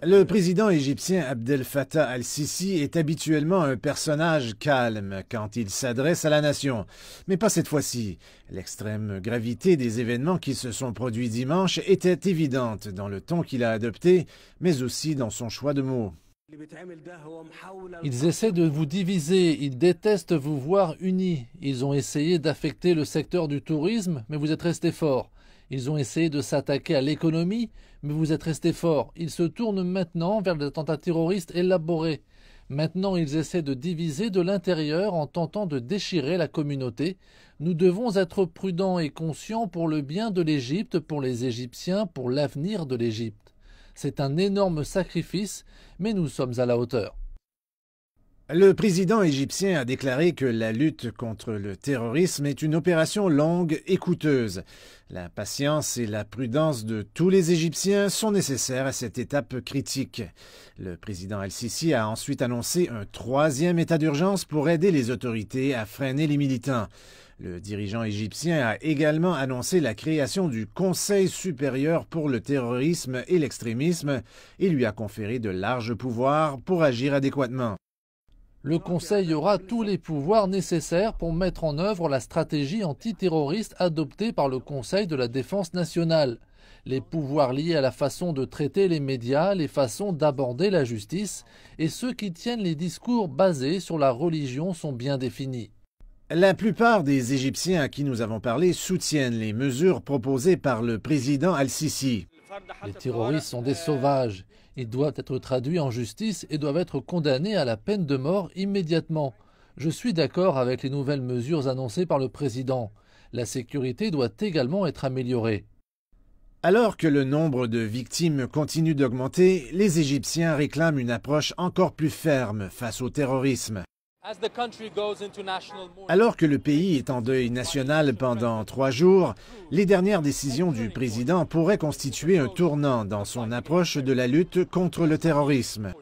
Le président égyptien Abdel Fattah al-Sisi est habituellement un personnage calme quand il s'adresse à la nation. Mais pas cette fois-ci. L'extrême gravité des événements qui se sont produits dimanche était évidente dans le ton qu'il a adopté, mais aussi dans son choix de mots. Ils essaient de vous diviser, ils détestent vous voir unis. Ils ont essayé d'affecter le secteur du tourisme, mais vous êtes restés forts. Ils ont essayé de s'attaquer à l'économie, mais vous êtes restés forts. Ils se tournent maintenant vers des attentats terroristes élaborés. Maintenant, ils essaient de diviser de l'intérieur en tentant de déchirer la communauté. Nous devons être prudents et conscients pour le bien de l'Égypte, pour les Égyptiens, pour l'avenir de l'Égypte. C'est un énorme sacrifice, mais nous sommes à la hauteur. Le président égyptien a déclaré que la lutte contre le terrorisme est une opération longue et coûteuse. La patience et la prudence de tous les Égyptiens sont nécessaires à cette étape critique. Le président al-Sisi a ensuite annoncé un troisième état d'urgence pour aider les autorités à freiner les militants. Le dirigeant égyptien a également annoncé la création du Conseil supérieur pour le terrorisme et l'extrémisme et lui a conféré de larges pouvoirs pour agir adéquatement. Le Conseil aura tous les pouvoirs nécessaires pour mettre en œuvre la stratégie antiterroriste adoptée par le Conseil de la Défense nationale. Les pouvoirs liés à la façon de traiter les médias, les façons d'aborder la justice et ceux qui tiennent les discours basés sur la religion sont bien définis. La plupart des Égyptiens à qui nous avons parlé soutiennent les mesures proposées par le président al-Sisi. Les terroristes sont des sauvages. Ils doivent être traduits en justice et doivent être condamnés à la peine de mort immédiatement. Je suis d'accord avec les nouvelles mesures annoncées par le président. La sécurité doit également être améliorée. Alors que le nombre de victimes continue d'augmenter, les Égyptiens réclament une approche encore plus ferme face au terrorisme. Alors que le pays est en deuil national pendant 3 jours, les dernières décisions du président pourraient constituer un tournant dans son approche de la lutte contre le terrorisme.